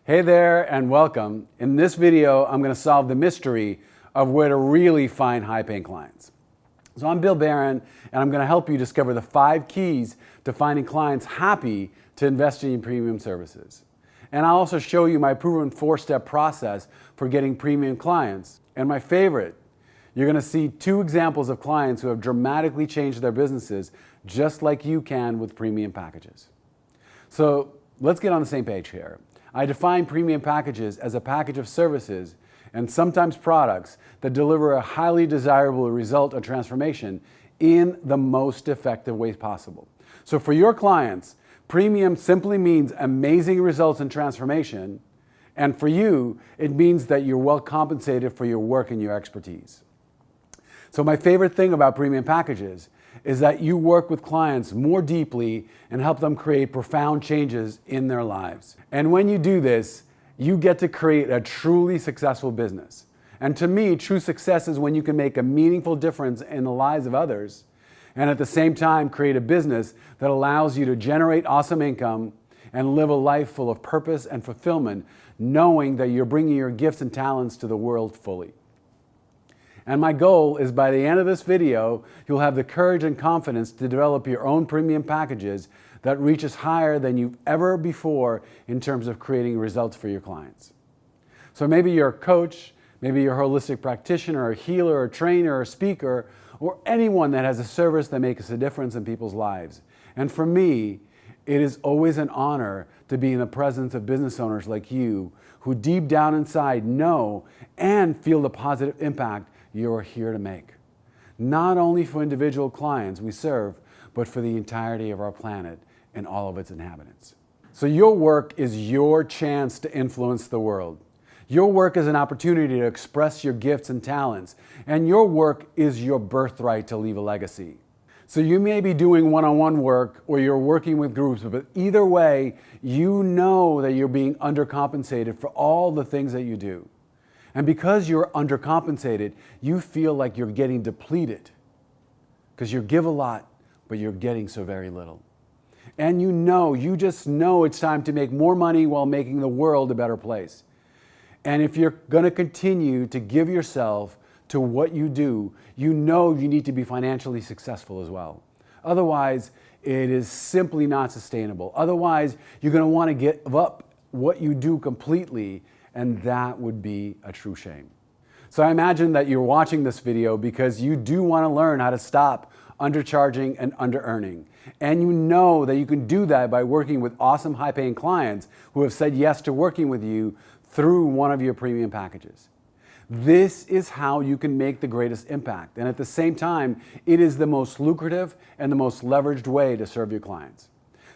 Hey there and welcome. In this video, I'm going to solve the mystery of where to really find high-paying clients. So I'm Bill Barron, and I'm going to help you discover the 5 keys to finding clients happy to invest in your premium services. And I'll also show you my proven 4-step process for getting premium clients. And my favorite, you're going to see 2 examples of clients who have dramatically changed their businesses just like you can with premium packages. So let's get on the same page here. I define premium packages as a package of services and sometimes products that deliver a highly desirable result or transformation in the most effective ways possible. So for your clients, premium simply means amazing results and transformation, and for you, it means that you're well compensated for your work and your expertise. So my favorite thing about premium packages is that you work with clients more deeply and help them create profound changes in their lives. And when you do this, you get to create a truly successful business. And to me, true success is when you can make a meaningful difference in the lives of others and at the same time create a business that allows you to generate awesome income and live a life full of purpose and fulfillment, knowing that you're bringing your gifts and talents to the world fully. And my goal is by the end of this video, you'll have the courage and confidence to develop your own premium packages that reaches higher than you've ever before in terms of creating results for your clients. So maybe you're a coach, maybe you're a holistic practitioner, a healer, a trainer, a speaker, or anyone that has a service that makes a difference in people's lives. And for me, it is always an honor to be in the presence of business owners like you who deep down inside know and feel the positive impact you're here to make. Not only for individual clients we serve, but for the entirety of our planet and all of its inhabitants. So your work is your chance to influence the world. Your work is an opportunity to express your gifts and talents, and your work is your birthright to leave a legacy. So you may be doing one-on-one work or you're working with groups, but either way, you know that you're being undercompensated for all the things that you do. And because you're undercompensated, you feel like you're getting depleted because you give a lot, but you're getting so very little. And you just know it's time to make more money while making the world a better place. And if you're going to continue to give yourself to what you do, you know you need to be financially successful as well. Otherwise, it is simply not sustainable. Otherwise, you're going to want to give up what you do completely, and that would be a true shame. So I imagine that you're watching this video because you do want to learn how to stop undercharging and under-earning. And you know that you can do that by working with awesome high-paying clients who have said yes to working with you through one of your premium packages. This is how you can make the greatest impact. And at the same time, it is the most lucrative and the most leveraged way to serve your clients.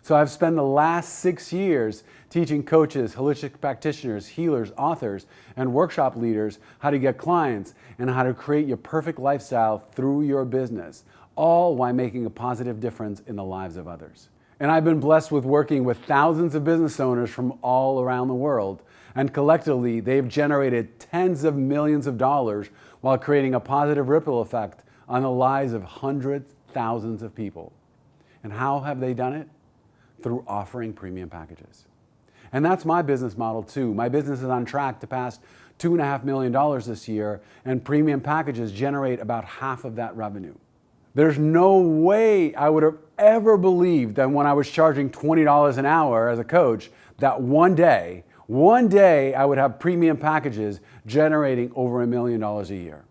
So I've spent the last 6 years teaching coaches, holistic practitioners, healers, authors, and workshop leaders how to get clients and how to create your perfect lifestyle through your business, all while making a positive difference in the lives of others. And I've been blessed with working with thousands of business owners from all around the world, and collectively they've generated tens of millions of dollars while creating a positive ripple effect on the lives of hundreds, thousands of people. And how have they done it? Through offering premium packages. And that's my business model too. My business is on track to pass $2.5 million this year, and premium packages generate about half of that revenue. There's no way I would have ever believed that when I was charging $20 an hour as a coach, that one day I would have premium packages generating over $1 million a year.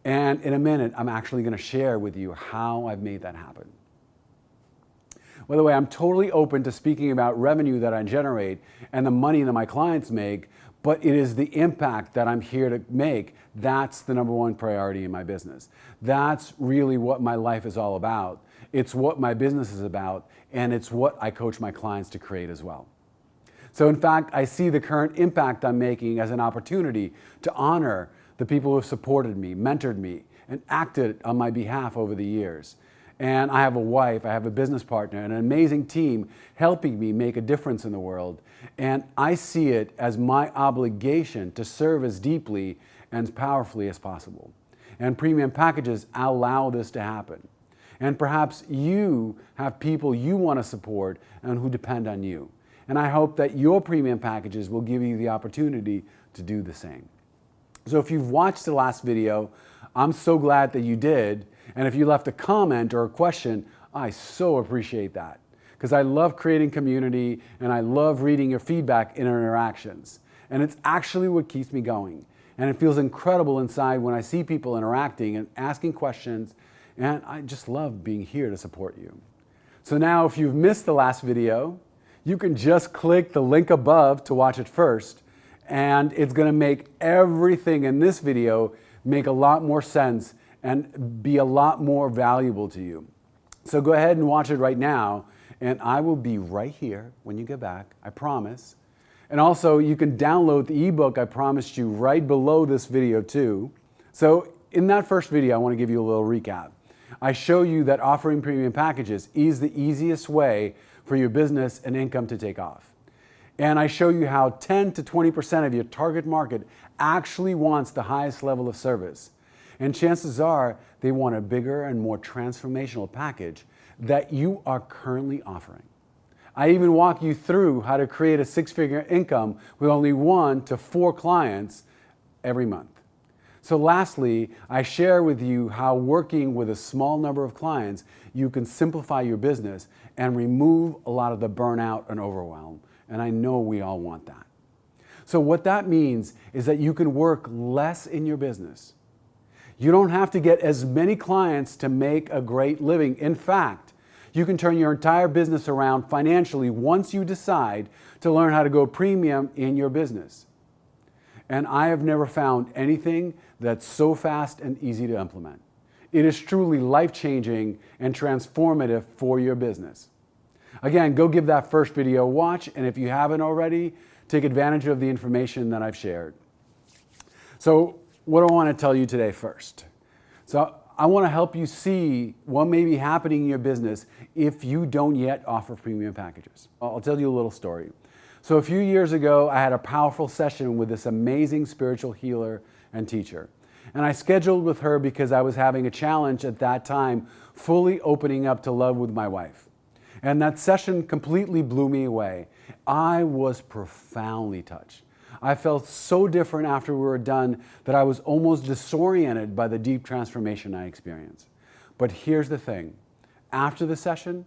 And in a minute, I'm actually going to share with you how I've made that happen. By the way, I'm totally open to speaking about revenue that I generate and the money that my clients make, but it is the impact that I'm here to make. That's the number one priority in my business. That's really what my life is all about. It's what my business is about, and it's what I coach my clients to create as well. So in fact, I see the current impact I'm making as an opportunity to honor the people who have supported me, mentored me, and acted on my behalf over the years. And I have a wife, I have a business partner, and an amazing team helping me make a difference in the world. And I see it as my obligation to serve as deeply and as powerfully as possible. And premium packages allow this to happen. And perhaps you have people you want to support and who depend on you. And I hope that your premium packages will give you the opportunity to do the same. So if you've watched the last video, I'm so glad that you did. And if you left a comment or a question, I so appreciate that, because I love creating community and I love reading your feedback in our interactions. And it's actually what keeps me going. And it feels incredible inside when I see people interacting and asking questions, and I just love being here to support you. So now if you've missed the last video, you can just click the link above to watch it first, and it's going to make everything in this video make a lot more sense and be a lot more valuable to you. So go ahead and watch it right now, and I will be right here when you get back, I promise. And also, you can download the ebook I promised you right below this video too. So in that first video, I want to give you a little recap. I show you that offering premium packages is the easiest way for your business and income to take off. And I show you how 10 to 20% of your target market actually wants the highest level of service. And chances are they want a bigger and more transformational package that you are currently offering. I even walk you through how to create a six-figure income with only 1 to 4 clients every month. So lastly, I share with you how working with a small number of clients, you can simplify your business and remove a lot of the burnout and overwhelm. And I know we all want that. So what that means is that you can work less in your business. You don't have to get as many clients to make a great living. In fact, you can turn your entire business around financially once you decide to learn how to go premium in your business. And I have never found anything that's so fast and easy to implement. It is truly life-changing and transformative for your business. Again, go give that first video a watch, and if you haven't already, take advantage of the information that I've shared. So what do I want to tell you today first? So I want to help you see what may be happening in your business if you don't yet offer premium packages. I'll tell you a little story. So a few years ago, I had a powerful session with this amazing spiritual healer and teacher. And I scheduled with her because I was having a challenge at that time, fully opening up to love with my wife. And that session completely blew me away. I was profoundly touched. I felt so different after we were done that I was almost disoriented by the deep transformation I experienced. But here's the thing. After the session,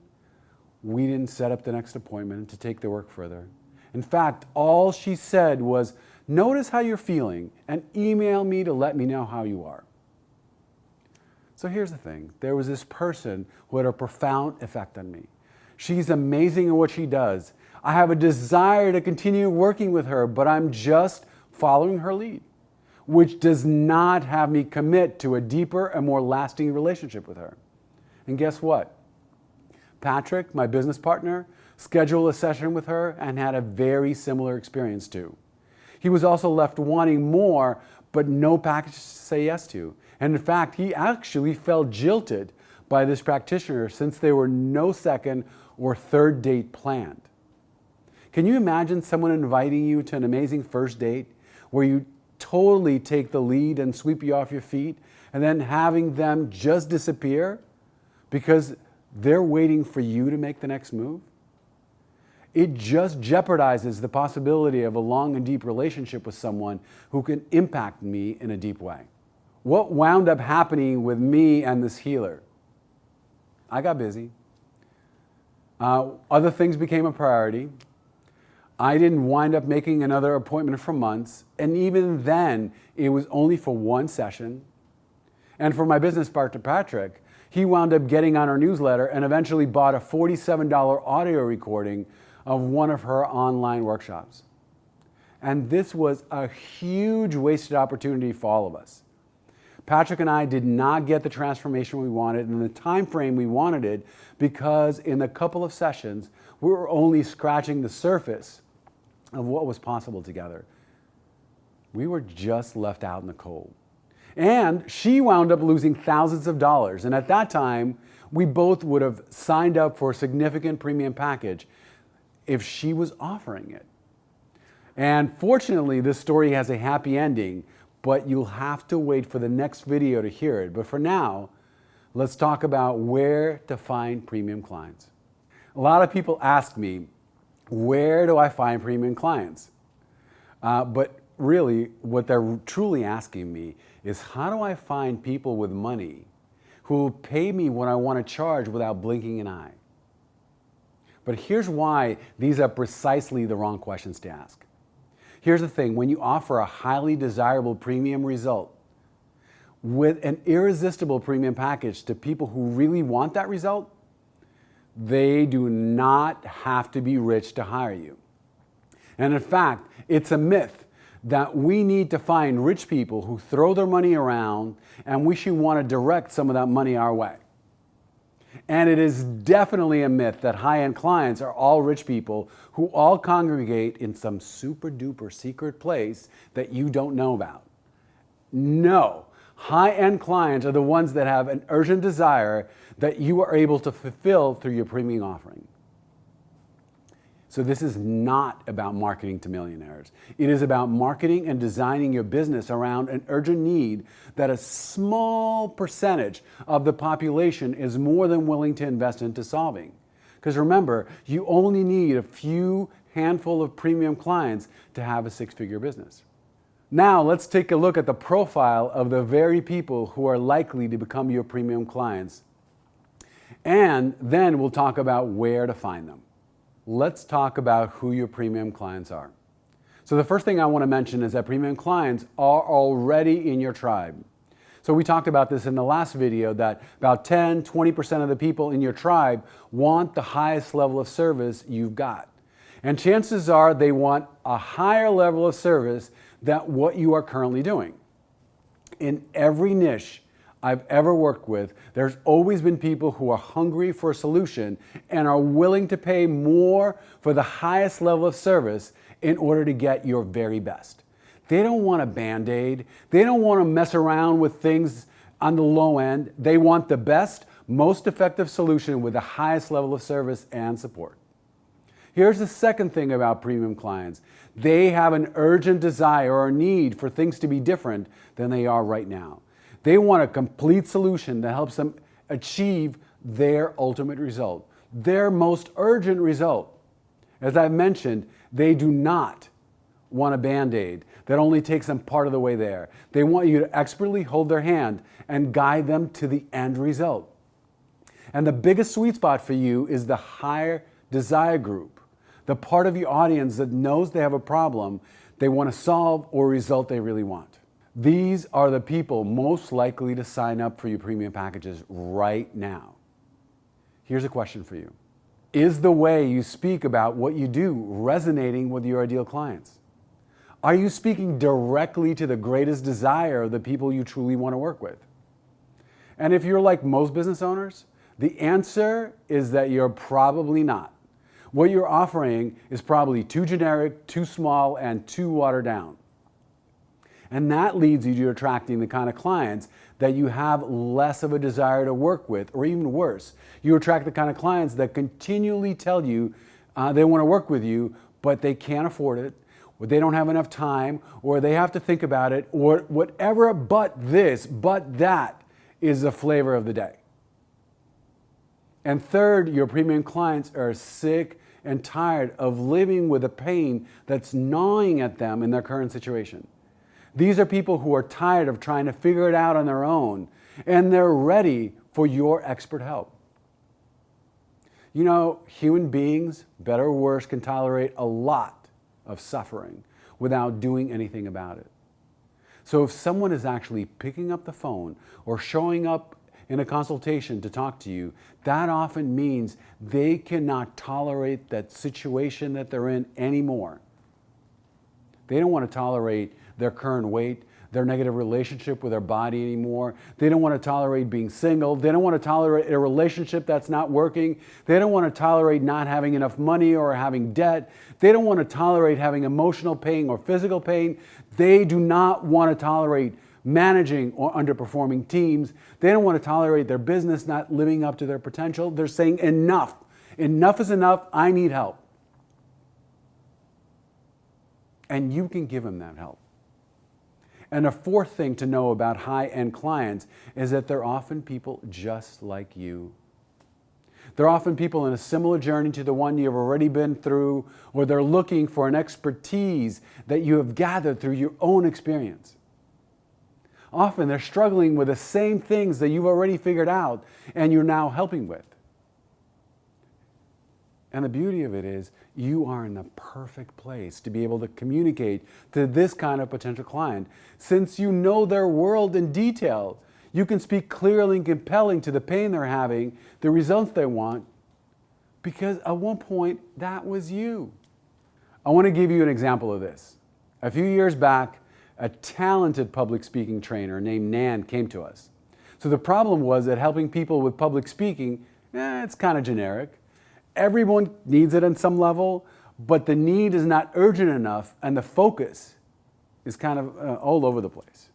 we didn't set up the next appointment to take the work further. In fact, all she said was, notice how you're feeling and email me to let me know how you are. So here's the thing. There was this person who had a profound effect on me. She's amazing at what she does. I have a desire to continue working with her, but I'm just following her lead, which does not have me commit to a deeper and more lasting relationship with her. And guess what? Patrick, my business partner, scheduled a session with her and had a very similar experience too. He was also left wanting more, but no package to say yes to. And in fact, he actually felt jilted by this practitioner since there were no second or third date planned. Can you imagine someone inviting you to an amazing first date where you totally take the lead and sweep you off your feet, and then having them just disappear because they're waiting for you to make the next move? It just jeopardizes the possibility of a long and deep relationship with someone who can impact me in a deep way. What wound up happening with me and this healer? I got busy. Other things became a priority. I didn't wind up making another appointment for months, and even then, it was only for one session. And for my business partner, Patrick, he wound up getting on our newsletter and eventually bought a $47 audio recording of one of her online workshops. And this was a huge wasted opportunity for all of us. Patrick and I did not get the transformation we wanted in the time frame we wanted it, because in a couple of sessions, we were only scratching the surface of what was possible together. We were just left out in the cold. And she wound up losing thousands of dollars. And at that time, we both would have signed up for a significant premium package if she was offering it. And fortunately, this story has a happy ending, but you'll have to wait for the next video to hear it. But for now, let's talk about where to find premium clients. A lot of people ask me, Where do I find premium clients? But really, what they're truly asking me is, how do I find people with money who will pay me what I want to charge without blinking an eye? But here's why these are precisely the wrong questions to ask. Here's the thing: when you offer a highly desirable premium result with an irresistible premium package to people who really want that result, they do not have to be rich to hire you. And in fact, it's a myth that we need to find rich people who throw their money around, and we should want to direct some of that money our way. And it is definitely a myth that high-end clients are all rich people who all congregate in some super duper secret place that you don't know about. No, high-end clients are the ones that have an urgent desire that you are able to fulfill through your premium offering. So this is not about marketing to millionaires. It is about marketing and designing your business around an urgent need that a small percentage of the population is more than willing to invest into solving. Because remember, you only need a few handful of premium clients to have a six-figure business. Now let's take a look at the profile of the very people who are likely to become your premium clients. And then we'll talk about where to find them. Let's talk about who your premium clients are. So the first thing I want to mention is that premium clients are already in your tribe. So we talked about this in the last video, that about 10-20% of the people in your tribe want the highest level of service you've got. And chances are they want a higher level of service than what you are currently doing. In every niche I've ever worked with, there's always been people who are hungry for a solution and are willing to pay more for the highest level of service in order to get your very best. They don't want a Band-Aid. They don't want to mess around with things on the low end. They want the best, most effective solution with the highest level of service and support. Here's the second thing about premium clients. They have an urgent desire or need for things to be different than they are right now. They want a complete solution that helps them achieve their ultimate result, their most urgent result. As I've mentioned, they do not want a Band-Aid that only takes them part of the way there. They want you to expertly hold their hand and guide them to the end result. And the biggest sweet spot for you is the higher desire group, the part of your audience that knows they have a problem they want to solve or a result they really want. These are the people most likely to sign up for your premium packages right now. Here's a question for you. Is the way you speak about what you do resonating with your ideal clients? Are you speaking directly to the greatest desire of the people you truly want to work with? And if you're like most business owners, the answer is that you're probably not. What you're offering is probably too generic, too small, and too watered down. And that leads you to attracting the kind of clients that you have less of a desire to work with, or even worse, you attract the kind of clients that continually tell you they want to work with you, but they can't afford it, or they don't have enough time, or they have to think about it, or whatever but this, but that is the flavor of the day. And third, your premium clients are sick and tired of living with a pain that's gnawing at them in their current situation. These are people who are tired of trying to figure it out on their own, and they're ready for your expert help. You know, human beings, better or worse, can tolerate a lot of suffering without doing anything about it. So if someone is actually picking up the phone or showing up in a consultation to talk to you, that often means they cannot tolerate that situation that they're in anymore. They don't want to tolerate their current weight, their negative relationship with their body anymore. They don't want to tolerate being single. They don't want to tolerate a relationship that's not working. They don't want to tolerate not having enough money or having debt. They don't want to tolerate having emotional pain or physical pain. They do not want to tolerate managing or underperforming teams. They don't want to tolerate their business not living up to their potential. They're saying enough. Enough is enough. I need help. And you can give them that help. And a fourth thing to know about high-end clients is that they're often people just like you. They're often people in a similar journey to the one you've already been through, or they're looking for an expertise that you have gathered through your own experience. Often they're struggling with the same things that you've already figured out and you're now helping with. And the beauty of it is you are in the perfect place to be able to communicate to this kind of potential client. Since you know their world in detail, you can speak clearly and compelling to the pain they're having, the results they want, because at one point that was you. I want to give you an example of this. A few years back, a talented public speaking trainer named Nan came to us. So the problem was that helping people with public speaking, it's kind of generic. Everyone needs it on some level, but the need is not urgent enough and the focus is kind of all over the place.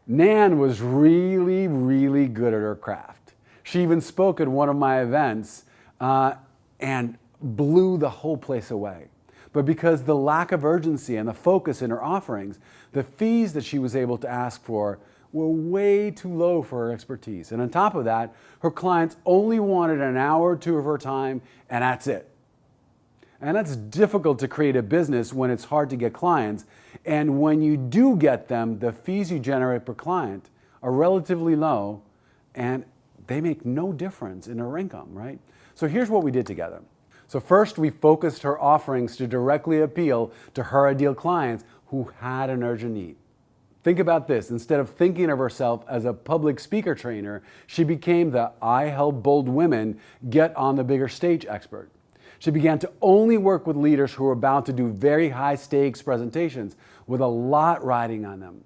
Nan was really, really good at her craft. She even spoke at one of my events and blew the whole place away. But because the lack of urgency and the focus in her offerings, the fees that she was able to ask for were way too low for her expertise. And on top of that, her clients only wanted an hour or two of her time, and that's it. And that's difficult to create a business when it's hard to get clients. And when you do get them, the fees you generate per client are relatively low, and they make no difference in her income, right? So here's what we did together. So first, we focused her offerings to directly appeal to her ideal clients who had an urgent need. Think about this. Instead of thinking of herself as a public speaker trainer, she became the I help bold women get on the bigger stage expert. She began to only work with leaders who were about to do very high stakes presentations with a lot riding on them.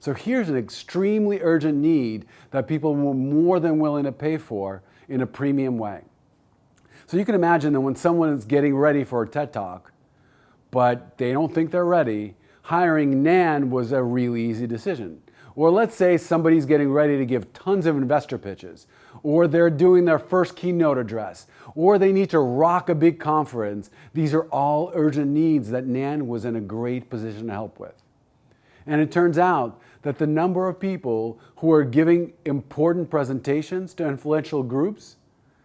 So here's an extremely urgent need that people were more than willing to pay for in a premium way. So you can imagine that when someone is getting ready for a TED Talk, but they don't think they're ready, hiring Nan was a really easy decision. Or let's say somebody's getting ready to give tons of investor pitches, or they're doing their first keynote address, or they need to rock a big conference. These are all urgent needs that Nan was in a great position to help with. And it turns out that the number of people who are giving important presentations to influential groups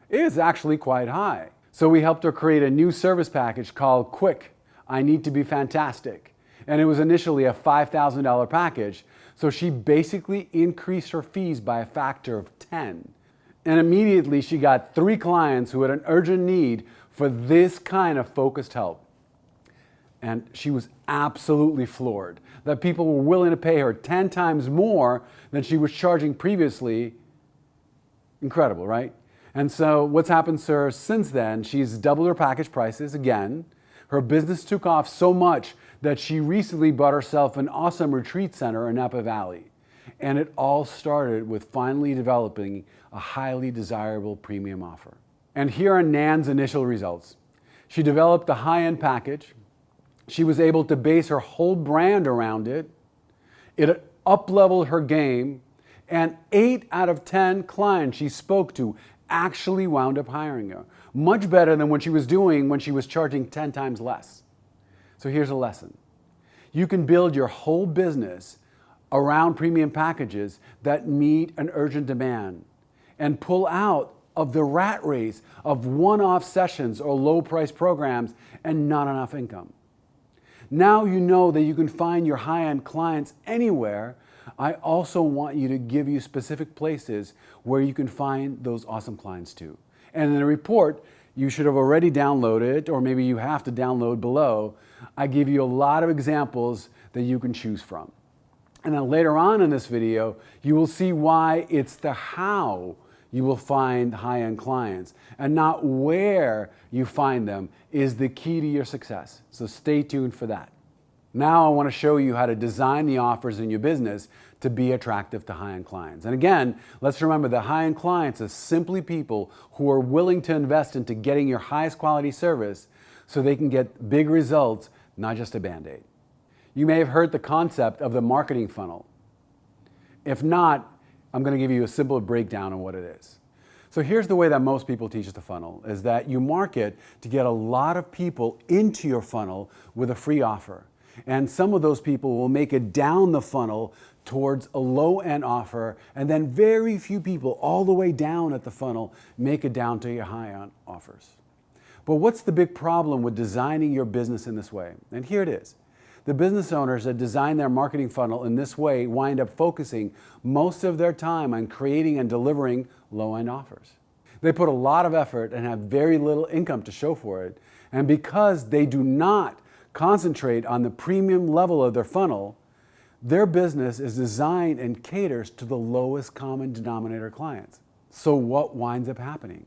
is actually quite high. So we helped her create a new service package called Quick, I Need to Be Fantastic. And it was initially a $5,000 package, so she basically increased her fees by a factor of 10. And immediately she got 3 clients who had an urgent need for this kind of focused help. And she was absolutely floored that people were willing to pay her 10 times more than she was charging previously. Incredible, right? And so what's happened to her since then, she's doubled her package prices again. Her business took off so much that she recently bought herself an awesome retreat center in Napa Valley. And it all started with finally developing a highly desirable premium offer. And here are Nan's initial results. She developed a high-end package. She was able to base her whole brand around it. It up-leveled her game. And 8 out of 10 clients she spoke to actually wound up hiring her. Much better than what she was doing when she was charging 10 times less. So here's a lesson. You can build your whole business around premium packages that meet an urgent demand and pull out of the rat race of one-off sessions or low-price programs and not enough income. Now you know that you can find your high-end clients anywhere. I also want you to give you specific places where you can find those awesome clients too. And in the report, you should have already downloaded, or maybe you have to download below. I give you a lot of examples that you can choose from. And then later on in this video, you will see why it's the how you will find high-end clients and not where you find them is the key to your success. So stay tuned for that. Now I want to show you how to design the offers in your business to be attractive to high-end clients. And again, let's remember that high-end clients are simply people who are willing to invest into getting your highest quality service so they can get big results, not just a Band-Aid. You may have heard the concept of the marketing funnel. If not, I'm going to give you a simple breakdown on what it is. So here's the way that most people teach the funnel, is that you market to get a lot of people into your funnel with a free offer. And some of those people will make it down the funnel towards a low-end offer, and then very few people all the way down at the funnel make it down to your high-end offers. But what's the big problem with designing your business in this way? And here it is. The business owners that design their marketing funnel in this way wind up focusing most of their time on creating and delivering low-end offers. They put a lot of effort and have very little income to show for it. And because they do not concentrate on the premium level of their funnel, their business is designed and caters to the lowest common denominator clients. So what winds up happening?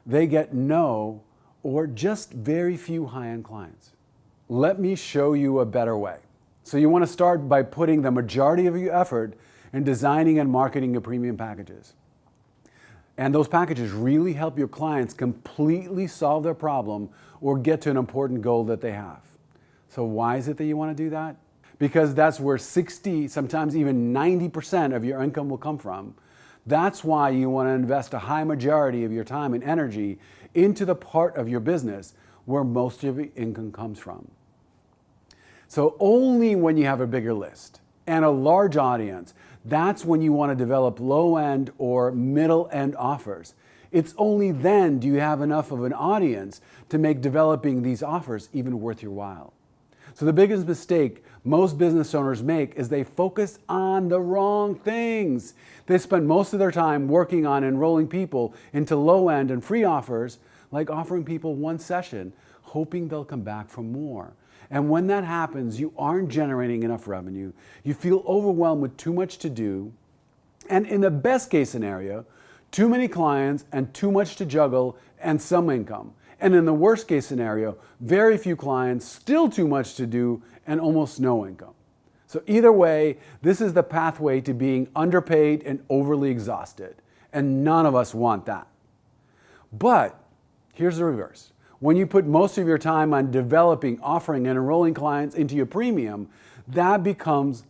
They get no or just very few high-end clients. Let me show you a better way. So you want to start by putting the majority of your effort in designing and marketing your premium packages. And those packages really help your clients completely solve their problem or get to an important goal that they have. So why is it that you want to do that? Because that's where 60, sometimes even 90% of your income will come from. That's why you want to invest a high majority of your time and energy into the part of your business where most of your income comes from. So only when you have a bigger list and a large audience, that's when you want to develop low-end or middle-end offers. It's only then do you have enough of an audience to make developing these offers even worth your while. So the biggest mistake most business owners make is they focus on the wrong things. They spend most of their time working on enrolling people into low-end and free offers, like offering people one session, hoping they'll come back for more. And when that happens, you aren't generating enough revenue, you feel overwhelmed with too much to do, and in the best case scenario, too many clients and too much to juggle and some income. And in the worst case scenario, very few clients, still too much to do, and almost no income. So either way, this is the pathway to being underpaid and overly exhausted. And none of us want that. But here's the reverse. When you put most of your time on developing, offering, and enrolling clients into your premium, that becomes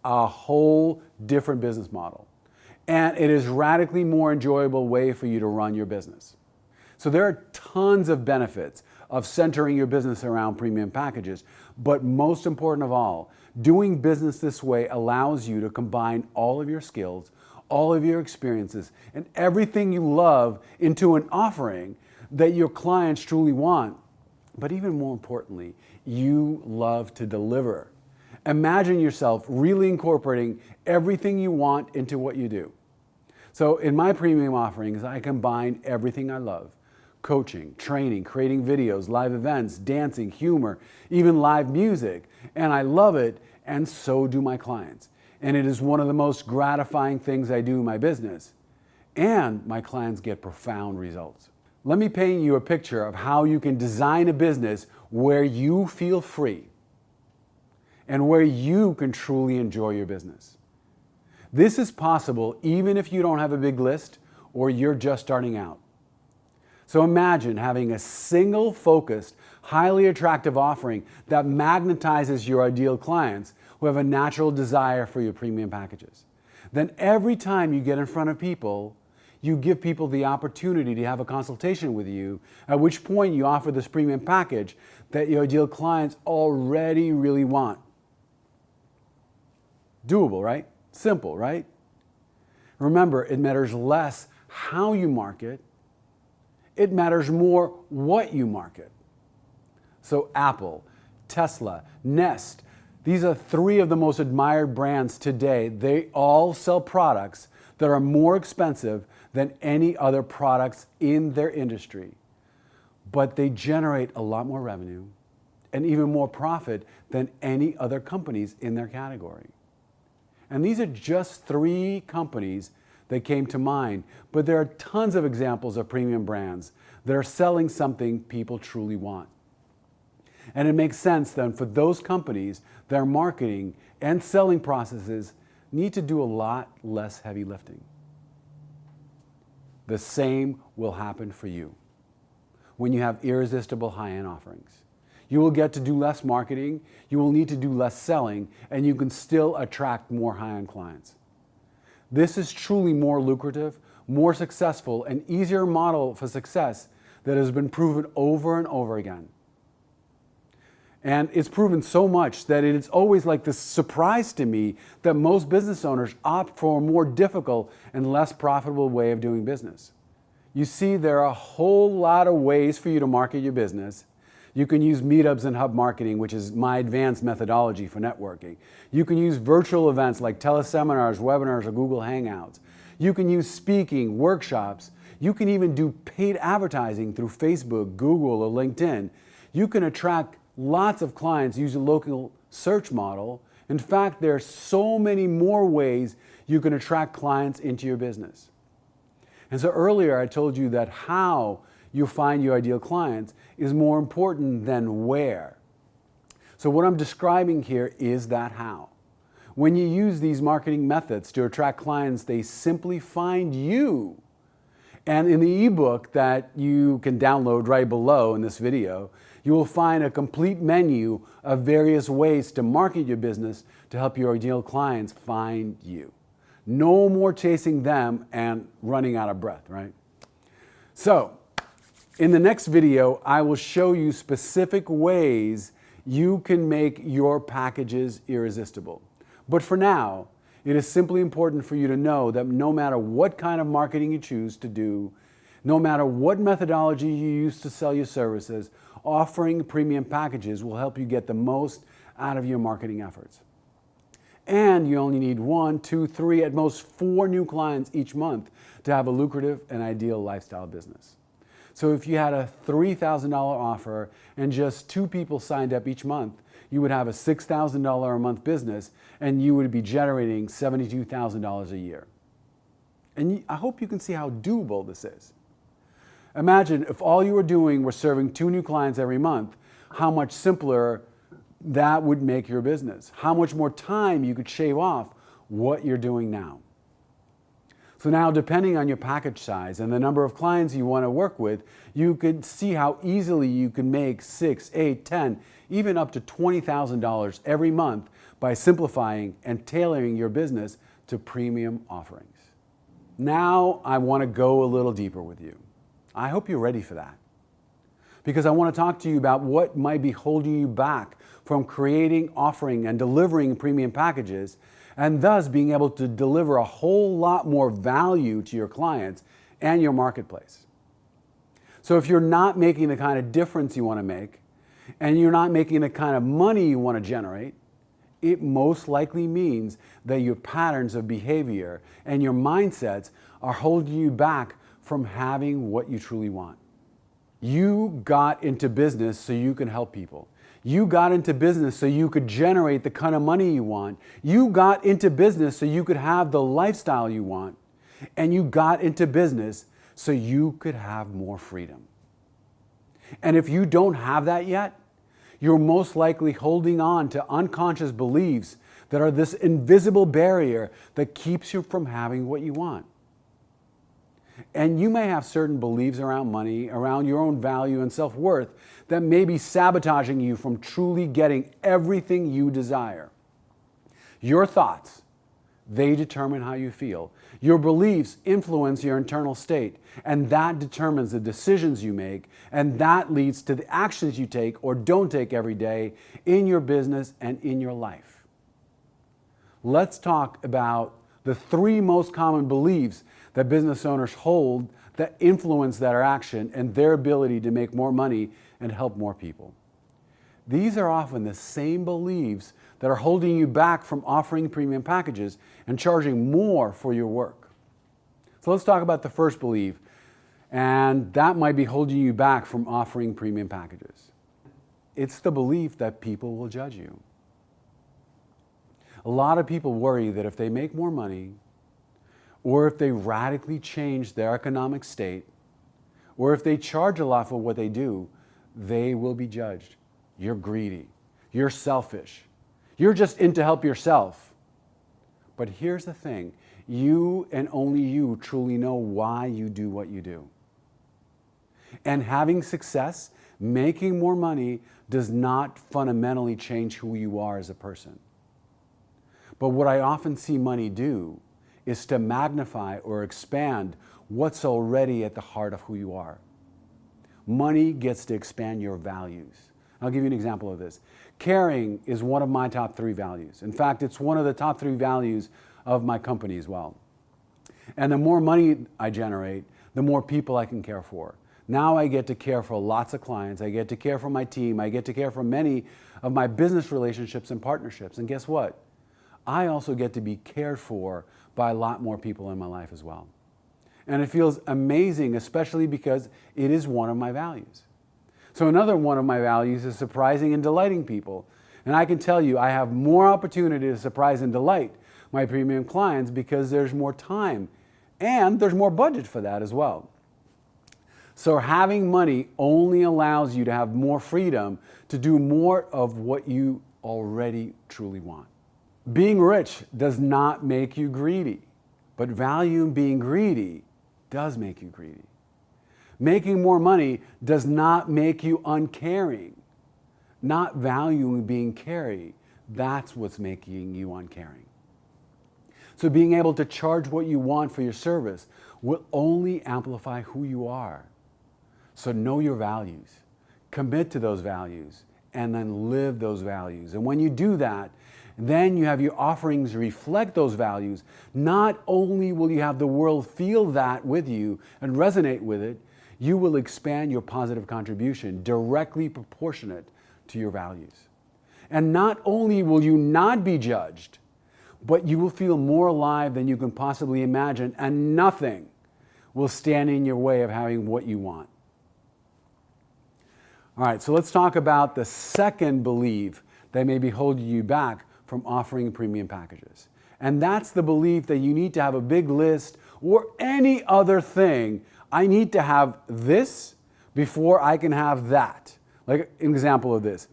a whole different business model. And it is a radically more enjoyable way for you to run your business. So there are tons of benefits of centering your business around premium packages, but most important of all, doing business this way allows you to combine all of your skills, all of your experiences, and everything you love into an offering that your clients truly want, but even more importantly, you love to deliver. Imagine yourself really incorporating everything you want into what you do. So in my premium offerings, I combine everything I love: coaching, training, creating videos, live events, dancing, humor, even live music. And I love it, and so do my clients. And it is one of the most gratifying things I do in my business. And my clients get profound results. Let me paint you a picture of how you can design a business where you feel free and where you can truly enjoy your business. This is possible even if you don't have a big list or you're just starting out. So imagine having a single focused, highly attractive offering that magnetizes your ideal clients who have a natural desire for your premium packages. Then every time you get in front of people, you give people the opportunity to have a consultation with you, at which point you offer this premium package that your ideal clients already really want. Doable, right? Simple, right? Remember, it matters less how you market. It matters more what you market. So Apple, Tesla, Nest, these are three of the most admired brands today. They all sell products that are more expensive than any other products in their industry. But they generate a lot more revenue and even more profit than any other companies in their category. And these are just three companies that came to mind, but there are tons of examples of premium brands that are selling something people truly want. And it makes sense then for those companies, their marketing and selling processes need to do a lot less heavy lifting. The same will happen for you when you have irresistible high-end offerings. You will get to do less marketing, you will need to do less selling, and you can still attract more high-end clients. This is truly more lucrative, more successful, and easier model for success that has been proven over and over again. And it's proven so much that it's always like this surprise to me that most business owners opt for a more difficult and less profitable way of doing business. You see, there are a whole lot of ways for you to market your business. You can use meetups and hub marketing, which is my advanced methodology for networking. You can use virtual events like teleseminars, webinars, or Google Hangouts. You can use speaking, workshops. You can even do paid advertising through Facebook, Google, or LinkedIn. You can attract lots of clients using a local search model. In fact, there are so many more ways you can attract clients into your business. And so earlier I told you that how you find your ideal clients is more important than where. So what I'm describing here is that how. When you use these marketing methods to attract clients, they simply find you. And in the ebook that you can download right below in this video, you will find a complete menu of various ways to market your business to help your ideal clients find you. No more chasing them and running out of breath, right? So, in the next video, I will show you specific ways you can make your packages irresistible. But for now, it is simply important for you to know that no matter what kind of marketing you choose to do, no matter what methodology you use to sell your services, offering premium packages will help you get the most out of your marketing efforts. And you only need 1, 2, 3, at most 4 new clients each month to have a lucrative and ideal lifestyle business. So if you had a $3,000 offer and just 2 people signed up each month, you would have a $6,000 a month business and you would be generating $72,000 a year. And I hope you can see how doable this is. Imagine if all you were doing was serving 2 new clients every month, how much simpler that would make your business. How much more time you could shave off what you're doing now. So now, depending on your package size and the number of clients you want to work with, you could see how easily you can make $6, $8, $10, even up to $20,000 every month by simplifying and tailoring your business to premium offerings. Now, I want to go a little deeper with you. I hope you're ready for that, because I want to talk to you about what might be holding you back from creating, offering, and delivering premium packages, and thus being able to deliver a whole lot more value to your clients and your marketplace. So if you're not making the kind of difference you want to make, and you're not making the kind of money you want to generate, it most likely means that your patterns of behavior and your mindsets are holding you back from having what you truly want. You got into business so you can help people. You got into business so you could generate the kind of money you want. You got into business so you could have the lifestyle you want. And you got into business so you could have more freedom. And if you don't have that yet, you're most likely holding on to unconscious beliefs that are this invisible barrier that keeps you from having what you want. And you may have certain beliefs around money, around your own value and self-worth that may be sabotaging you from truly getting everything you desire. Your thoughts, they determine how you feel. Your beliefs influence your internal state, and that determines the decisions you make, and that leads to the actions you take or don't take every day in your business and in your life. Let's talk about the 3 most common beliefs that business owners hold that influence their action and their ability to make more money and help more people. These are often the same beliefs that are holding you back from offering premium packages and charging more for your work. So let's talk about the first belief, and that might be holding you back from offering premium packages. It's the belief that people will judge you. A lot of people worry that if they make more money, or if they radically change their economic state, or if they charge a lot for what they do, they will be judged. You're greedy. You're selfish. You're just in to help yourself. But here's the thing. You and only you truly know why you do what you do. And having success, making more money, does not fundamentally change who you are as a person. But what I often see money do is to magnify or expand what's already at the heart of who you are. Money gets to expand your values. I'll give you an example of this. Caring is one of my top 3 values. In fact, it's one of the top 3 values of my company as well. And the more money I generate, the more people I can care for. Now I get to care for lots of clients. I get to care for my team. I get to care for many of my business relationships and partnerships. And guess what? I also get to be cared for by a lot more people in my life as well. And it feels amazing, especially because it is one of my values. So another one of my values is surprising and delighting people. And I can tell you, I have more opportunity to surprise and delight my premium clients because there's more time and there's more budget for that as well. So having money only allows you to have more freedom to do more of what you already truly want. Being rich does not make you greedy, but valuing being greedy does make you greedy. Making more money does not make you uncaring. Not valuing being caring, that's what's making you uncaring. So being able to charge what you want for your service will only amplify who you are. So know your values, commit to those values, and then live those values. And when you do that, then you have your offerings reflect those values. Not only will you have the world feel that with you and resonate with it, you will expand your positive contribution directly proportionate to your values. And not only will you not be judged, but you will feel more alive than you can possibly imagine, and nothing will stand in your way of having what you want. All right, so let's talk about the second belief that may be holding you back from offering premium packages. And that's the belief that you need to have a big list or any other thing. I need to have this before I can have that. Like an example of this.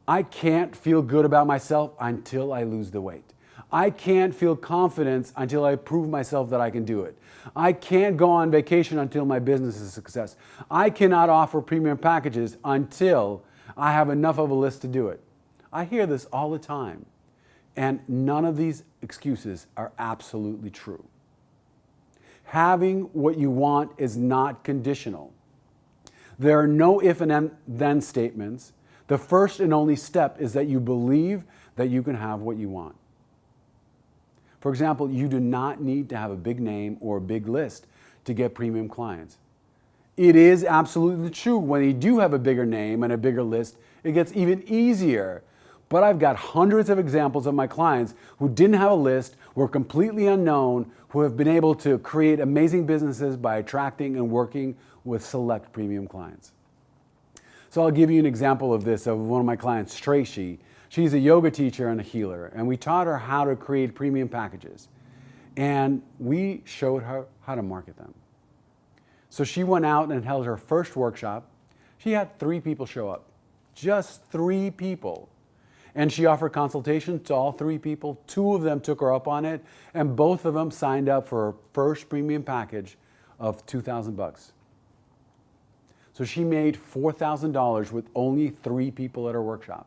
I can't feel good about myself until I lose the weight. I can't feel confidence until I prove myself that I can do it. I can't go on vacation until my business is a success. I cannot offer premium packages until I have enough of a list to do it. I hear this all the time, and none of these excuses are absolutely true. Having what you want is not conditional. There are no if and then statements. The first and only step is that you believe that you can have what you want. For example, you do not need to have a big name or a big list to get premium clients. It is absolutely true when you do have a bigger name and a bigger list, it gets even easier. But I've got hundreds of examples of my clients who didn't have a list, were completely unknown, who have been able to create amazing businesses by attracting and working with select premium clients. So I'll give you an example of this, of one of my clients, Tracy. She's a yoga teacher and a healer, and we taught her how to create premium packages. And we showed her how to market them. So she went out and held her first workshop. She had 3 people show up, just 3 people. And she offered consultations to all 3 people. 2 of them took her up on it, and both of them signed up for her first premium package of $2,000. So she made $4,000 with only 3 people at her workshop.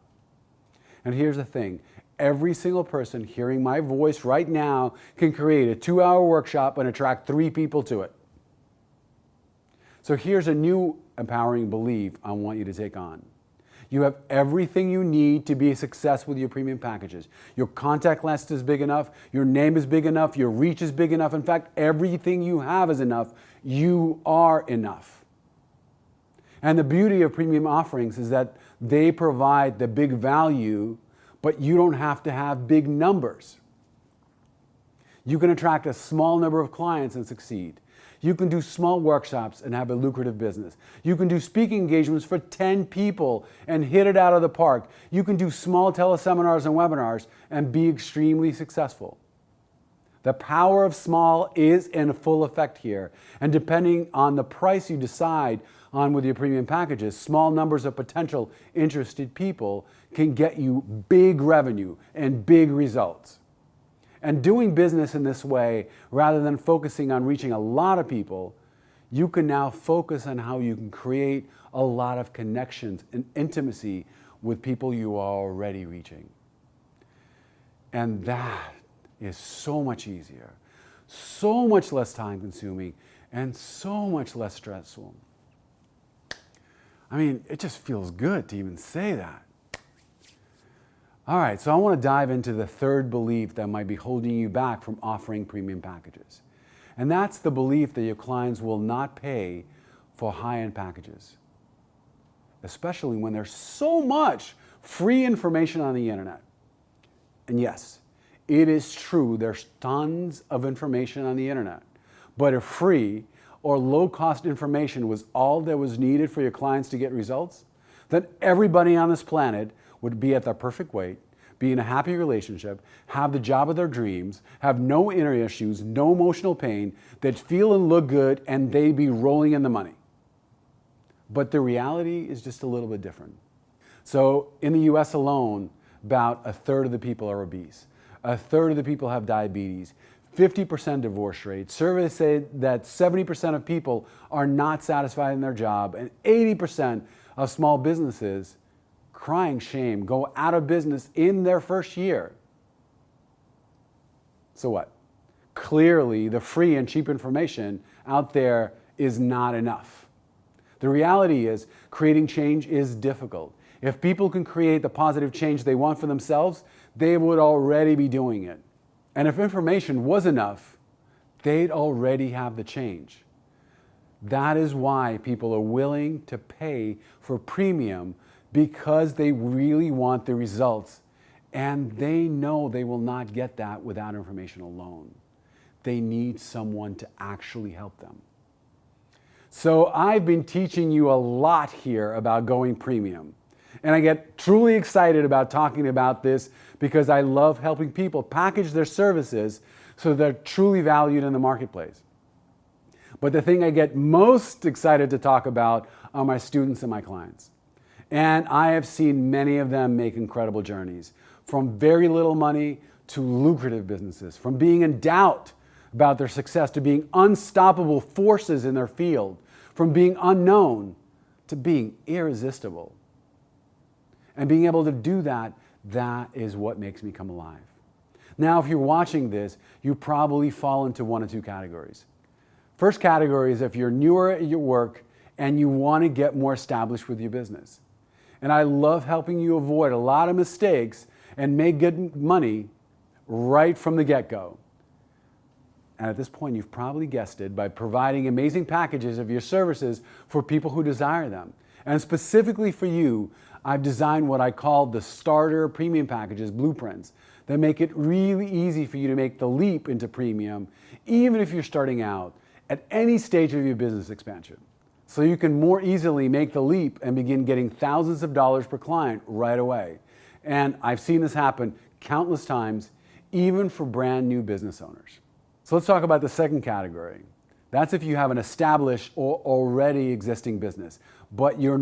And here's the thing, every single person hearing my voice right now can create a 2-hour workshop and attract 3 people to it. So here's a new empowering belief I want you to take on. You have everything you need to be a success with your premium packages. Your contact list is big enough, your name is big enough, your reach is big enough. In fact, everything you have is enough. You are enough. And the beauty of premium offerings is that they provide the big value, but you don't have to have big numbers. You can attract a small number of clients and succeed. You can do small workshops and have a lucrative business. You can do speaking engagements for 10 people and hit it out of the park. You can do small teleseminars and webinars and be extremely successful. The power of small is in full effect here. And depending on the price you decide on with your premium packages, small numbers of potential interested people can get you big revenue and big results. And doing business in this way, rather than focusing on reaching a lot of people, you can now focus on how you can create a lot of connections and intimacy with people you are already reaching. And that is so much easier, so much less time consuming, and so much less stressful. I mean, it just feels good to even say that. All right, so I want to dive into the third belief that might be holding you back from offering premium packages. And that's the belief that your clients will not pay for high-end packages, especially when there's so much free information on the internet. And yes, it is true, there's tons of information on the internet. But if free or low-cost information was all that was needed for your clients to get results, then everybody on this planet would be at their perfect weight, be in a happy relationship, have the job of their dreams, have no inner issues, no emotional pain, they'd feel and look good, and they'd be rolling in the money. But the reality is just a little bit different. So in the US alone, about a third of the people are obese. A third of the people have diabetes. 50% divorce rate. Surveys say that 70% of people are not satisfied in their job, and 80% of small businesses, crying shame, go out of business in their first year. So what? Clearly, the free and cheap information out there is not enough. The reality is, creating change is difficult. If people can create the positive change they want for themselves, they would already be doing it. And if information was enough, they'd already have the change. That is why people are willing to pay for premium, because they really want the results. And they know they will not get that without information alone. They need someone to actually help them. So I've been teaching you a lot here about going premium. And I get truly excited about talking about this because I love helping people package their services so they're truly valued in the marketplace. But the thing I get most excited to talk about are my students and my clients. And I have seen many of them make incredible journeys, from very little money to lucrative businesses, from being in doubt about their success to being unstoppable forces in their field, from being unknown to being irresistible. And being able to do that, that is what makes me come alive. Now, if you're watching this, you probably fall into one of two categories. First category is if you're newer at your work and you want to get more established with your business. And I love helping you avoid a lot of mistakes and make good money right from the get-go. And at this point, you've probably guessed it, by providing amazing packages of your services for people who desire them. And specifically for you, I've designed what I call the starter premium packages, blueprints, that make it really easy for you to make the leap into premium, even if you're starting out at any stage of your business expansion. So you can more easily make the leap and begin getting thousands of dollars per client right away. And I've seen this happen countless times, even for brand new business owners. So let's talk about the second category. That's if you have an established or already existing business, but you're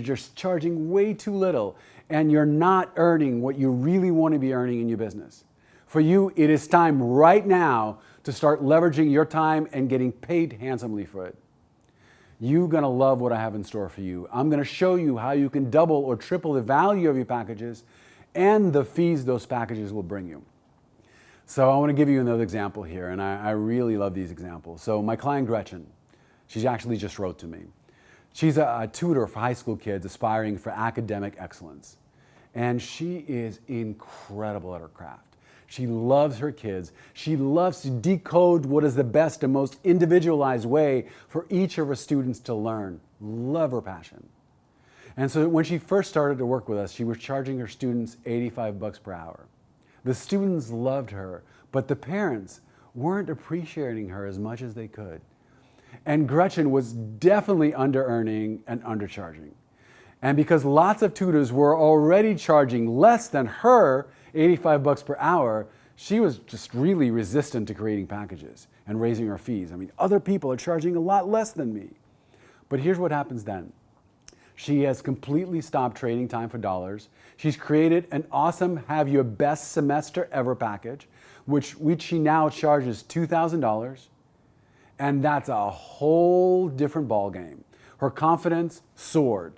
just charging way too little and you're not earning what you really want to be earning in your business. For you, it is time right now to start leveraging your time and getting paid handsomely for it. You're going to love what I have in store for you. I'm going to show you how you can double or triple the value of your packages and the fees those packages will bring you. So I want to give you another example here, and I really love these examples. So my client Gretchen, she actually just wrote to me. She's a tutor for high school kids aspiring for academic excellence. And she is incredible at her craft. She loves her kids. She loves to decode what is the best and most individualized way for each of her students to learn. Love her passion. And so when she first started to work with us, she was charging her students $85 per hour. The students loved her, but the parents weren't appreciating her as much as they could. And Gretchen was definitely under-earning and undercharging. And because lots of tutors were already charging less than her $85 per hour, she was just really resistant to creating packages and raising her fees. I mean, other people are charging a lot less than me. But here's what happens then. She has completely stopped trading time for dollars. She's created an awesome Have Your Best Semester Ever package, which she now charges $2,000. And that's a whole different ballgame. Her confidence soared.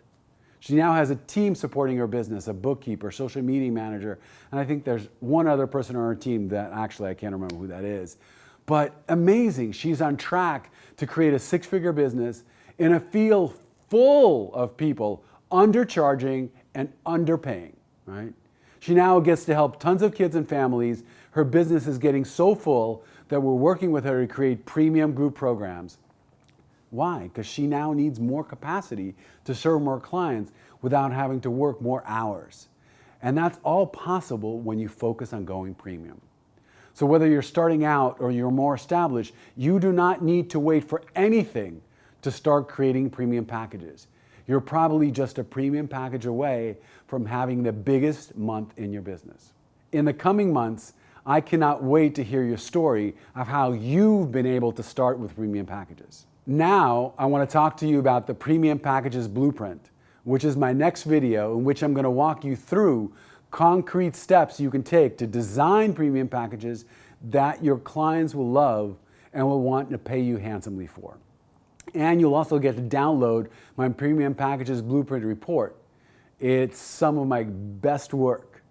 She now has a team supporting her business, a bookkeeper, social media manager, and I think there's one other person on her team that actually I can't remember who that is. But amazing, she's on track to create a six-figure business in a field full of people undercharging and underpaying, right? She now gets to help tons of kids and families. Her business is getting so full that we're working with her to create premium group programs. Why? Because she now needs more capacity to serve more clients without having to work more hours. And that's all possible when you focus on going premium. So whether you're starting out or you're more established, you do not need to wait for anything to start creating premium packages. You're probably just a premium package away from having the biggest month in your business. In the coming months, I cannot wait to hear your story of how you've been able to start with premium packages. Now, I want to talk to you about the Premium Packages Blueprint, which is my next video in which I'm going to walk you through concrete steps you can take to design premium packages that your clients will love and will want to pay you handsomely for. And you'll also get to download my Premium Packages Blueprint report. It's some of my best work.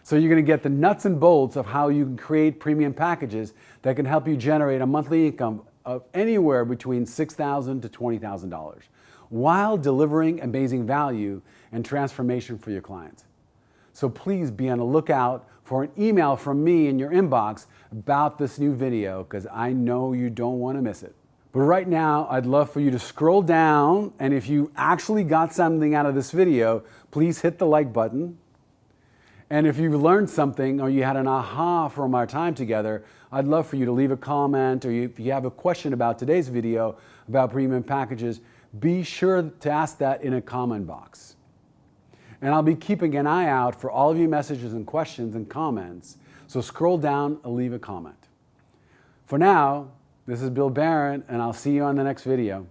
So you're going to get the nuts and bolts of how you can create premium packages that can help you generate a monthly income of anywhere between $6,000 to $20,000 while delivering amazing value and transformation for your clients. So please be on the lookout for an email from me in your inbox about this new video, because I know you don't want to miss it. But right now, I'd love for you to scroll down, and if you actually got something out of this video, please hit the like button. And if you've learned something or you had an aha from our time together, I'd love for you to leave a comment, or if you have a question about today's video about premium packages, be sure to ask that in a comment box. And I'll be keeping an eye out for all of your messages and questions and comments, so scroll down and leave a comment. For now, this is Bill Barron, and I'll see you on the next video.